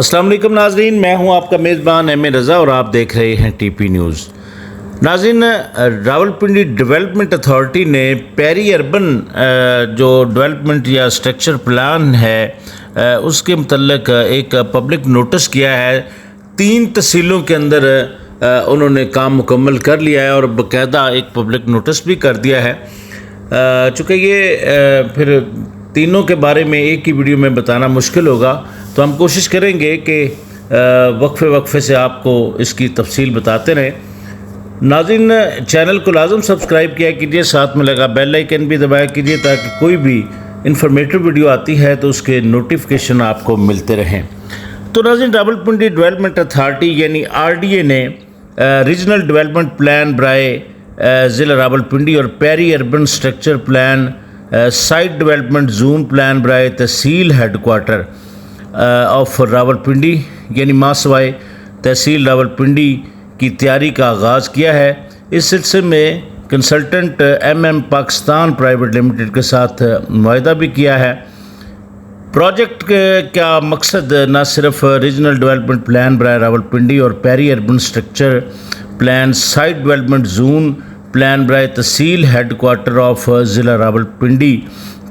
السلام علیکم ناظرین، میں ہوں آپ کا میزبان ایم اے رضا اور آپ دیکھ رہے ہیں ٹی پی نیوز۔ ناظرین، راولپنڈی ڈیولپمنٹ اتھارٹی نے پیری اربن جو ڈیولپمنٹ یا اسٹرکچر پلان ہے اس کے متعلق ایک پبلک نوٹس کیا ہے۔ 3 تحصیلوں کے اندر انہوں نے کام مکمل کر لیا ہے اور باقاعدہ ایک پبلک نوٹس بھی کر دیا ہے۔ چونکہ یہ پھر تینوں کے بارے میں ایک ہی ویڈیو میں بتانا مشکل ہوگا، تو ہم کوشش کریں گے کہ وقفے سے آپ کو اس کی تفصیل بتاتے رہیں۔ ناظرین، چینل کو لازم سبسکرائب کیا کیجیے، ساتھ میں لگا بیل آئیکن بھی دبایا کیجیے تاکہ کوئی بھی انفارمیٹیو ویڈیو آتی ہے تو اس کے نوٹیفیکیشن آپ کو ملتے رہیں۔ تو ناظرین، راولپنڈی ڈیولپمنٹ اتھارٹی یعنی RDA نے ریجنل ڈیولپمنٹ پلان برائے ضلع راولپنڈی اور peri urban structure plan site development zone plan برائے تحصیل ہیڈ کوارٹر آف راولپنڈی یعنی ماسوائے تحصیل راولپنڈی کی تیاری کا آغاز کیا ہے۔ اس سلسلے میں کنسلٹنٹ پاکستان پرائیویٹ لمیٹڈ کے ساتھ معاہدہ بھی کیا ہے۔ پروجیکٹ کا مقصد نہ صرف ریجنل ڈیولپمنٹ پلان برائے راولپنڈی اور peri urban structure plan site development zone plan برائے تحصیل ہیڈ کوارٹر آف ضلع راولپنڈی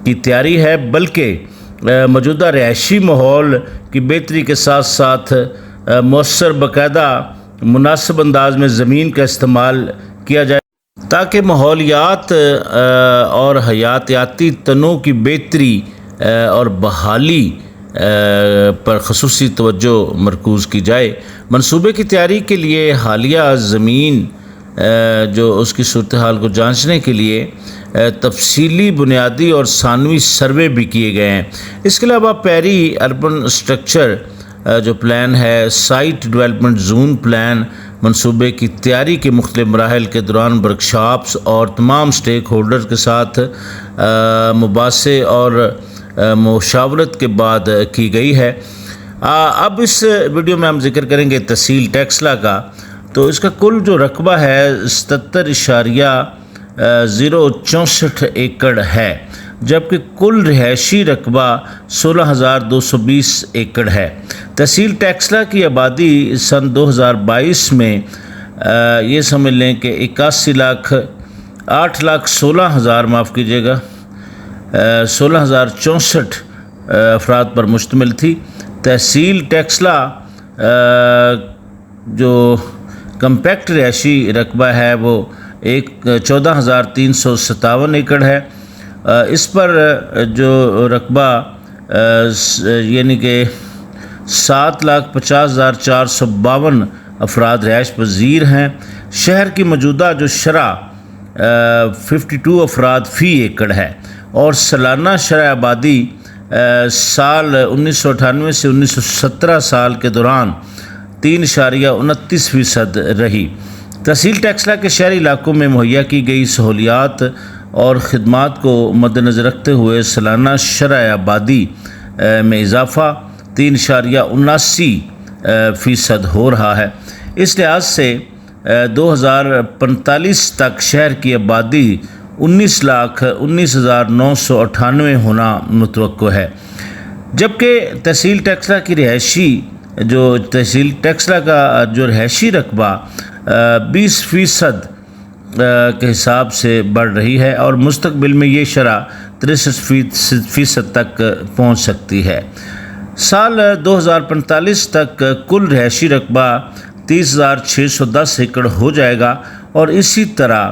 کی تیاری ہے، بلکہ موجودہ رہائشی ماحول کی بہتری کے ساتھ ساتھ مؤثر باقاعدہ مناسب انداز میں زمین کا استعمال کیا جائے تاکہ ماحولیات اور حیاتیاتی تنوع کی بہتری اور بحالی پر خصوصی توجہ مرکوز کی جائے۔ منصوبے کی تیاری کے لیے حالیہ زمین جو اس کی صورتحال کو جانچنے کے لیے تفصیلی بنیادی اور ثانوی سروے بھی کیے گئے ہیں۔ اس کے علاوہ پیری اربن سٹرکچر جو پلان ہے سائٹ ڈیولپمنٹ زون پلان منصوبے کی تیاری کے مختلف مراحل کے دوران ورکشاپس اور تمام سٹیک ہولڈرز کے ساتھ مباحثے اور مشاورت کے بعد کی گئی ہے۔ اب اس ویڈیو میں ہم ذکر کریں گے تحصیل ٹیکسلا کا۔ تو اس کا کل جو رقبہ ہے 77.064 ایکڑ ہے، جبکہ کل رہائشی رقبہ 16,220 ایکڑ ہے۔ تحصیل ٹیکسلا کی آبادی سن 2022 میں یہ سمجھ لیں کہ 8,16,000 معاف کیجیے گا 16,064 افراد پر مشتمل تھی۔ تحصیل ٹیکسلا جو کمپیکٹ رہائشی رقبہ ہے وہ 14,357 ایکڑ ہے۔ اس پر جو رقبہ یعنی کہ 7,50,452 افراد رہائش پذیر ہیں۔ شہر کی موجودہ جو شرح 52 افراد فی ایکڑ ہے اور سالانہ شرح آبادی سال 1998 سے 1917 سال کے دوران 3.29% رہی۔ تحصیل ٹیکسلا کے شہری علاقوں میں مہیا کی گئی سہولیات اور خدمات کو مد نظر رکھتے ہوئے سالانہ شرح آبادی میں اضافہ 3.79% ہو رہا ہے۔ اس لحاظ سے 2045 تک شہر کی آبادی 19,19,998 ہونا متوقع ہے، جبکہ تحصیل ٹیکسلا کی تحصیل ٹیکسلا کا جو رہائشی رقبہ 20% کے حساب سے بڑھ رہی ہے اور مستقبل میں یہ شرح 63% تک پہنچ سکتی ہے۔ سال 2045 تک کل رہائشی رقبہ 30,610 ایکڑ ہو جائے گا اور اسی طرح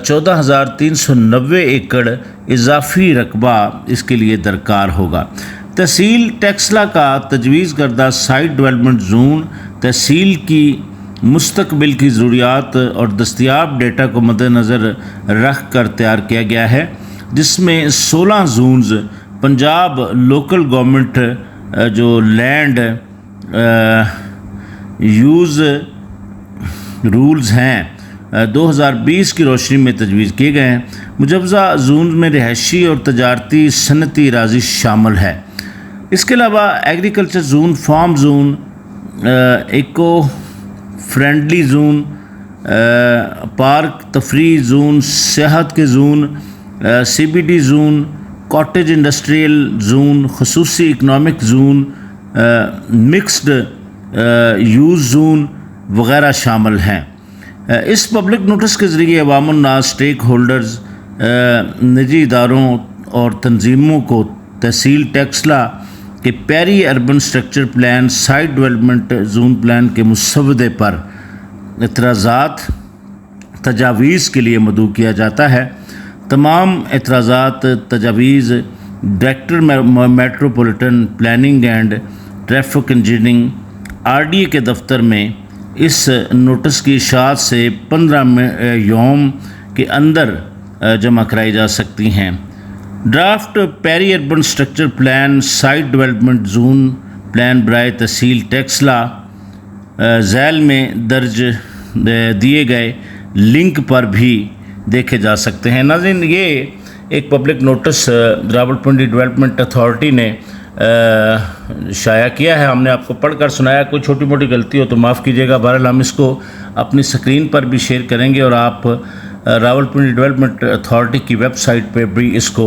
14,390 ایکڑ اضافی رقبہ اس کے لیے درکار ہوگا۔ تحصیل ٹیکسلا کا تجویز کردہ سائٹ ڈیولپمنٹ زون تحصیل کی مستقبل کی ضروریات اور دستیاب ڈیٹا کو مد نظر رکھ کر تیار کیا گیا ہے، جس میں 16 زونز پنجاب لوکل گورنمنٹ جو لینڈ یوز رولز ہیں 2020 کی روشنی میں تجویز کیے گئے ہیں۔ مجوزہ زون میں رہائشی اور تجارتی صنعتی اراضی شامل ہے۔ اس کے علاوہ agriculture zone, farm zone, eco friendly zone, park تفریح زون، سیاحت کے zone, CBD zone, cottage industrial zone, خصوصی economic zone, mixed use zone وغیرہ شامل ہیں۔ اس پبلک نوٹس کے ذریعے عوام الناس، اسٹیک ہولڈرز، نجی اداروں اور تنظیموں کو تحصیل ٹیکسلا کے peri urban structure plan site development zone plan کے مسودے پر اعتراضات تجاویز کے لیے مدعو کیا جاتا ہے۔ تمام اعتراضات تجاویز director metropolitan planning and traffic engineering RDA کے دفتر میں اس نوٹس کی اشاعت سے 15 یوم کے اندر جمع کرائی جا سکتی ہیں۔ Draft peri urban structure plan site development zone plan برائے تحصیل ٹیکسلا ذیل میں درج دیے گئے لنک پر بھی دیکھے جا سکتے ہیں۔ ناظرین، یہ ایک public notice Rawalpindi development authority نے شائع کیا ہے۔ ہم نے آپ کو پڑھ کر سنایا، کوئی چھوٹی موٹی غلطی ہو تو معاف کیجیے گا۔ بہرحال ہم اس کو اپنی سکرین پر بھی شیئر کریں گے اور آپ راولپنڈی ڈیولپمنٹ اتھارٹی کی ویب سائٹ پہ بھی اس کو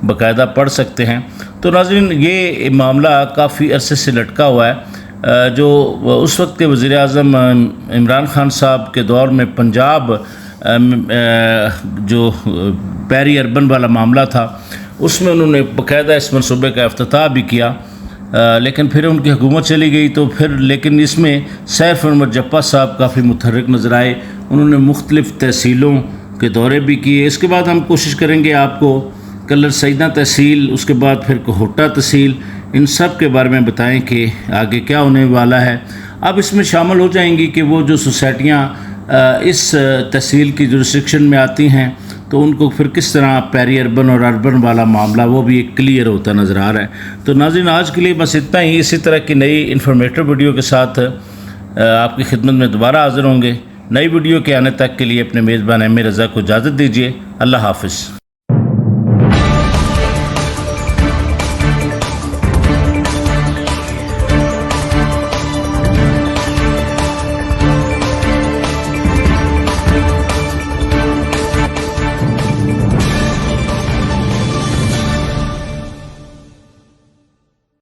باقاعدہ پڑھ سکتے ہیں۔ تو ناظرین، یہ معاملہ کافی عرصے سے لٹکا ہوا ہے۔ جو اس وقت کے وزیر اعظم عمران خان صاحب کے دور میں پنجاب جو پیری اربن والا معاملہ تھا، اس میں انہوں نے باقاعدہ اس منصوبے کا افتتاح بھی کیا، لیکن پھر ان کی حکومت چلی گئی تو لیکن اس میں سیف احمد جپا صاحب کافی متحرک نظر آئے۔ انہوں نے مختلف تحصیلوں کے دورے بھی کیے۔ اس کے بعد ہم کوشش کریں گے آپ کو کلر سیدہ تحصیل، اس کے بعد پھر کوہٹا تحصیل، ان سب کے بارے میں بتائیں کہ آگے کیا ہونے والا ہے۔ اب اس میں شامل ہو جائیں گی کہ وہ جو سوسائٹیاں اس تحصیل کی جورسڈکشن میں آتی ہیں تو ان کو پھر کس طرح پیری اربن اور اربن والا معاملہ وہ بھی ایک کلیئر ہوتا نظر آ رہا ہے۔ تو ناظرین، آج کے لیے بس اتنا ہی۔ اسی طرح کی نئی انفارمیٹو ویڈیو کے ساتھ آپ کی خدمت میں دوبارہ حاضر ہوں گے۔ نئی ویڈیو کے آنے تک کے لیے اپنے میزبان ایم رضا کو اجازت دیجیے۔ اللہ حافظ۔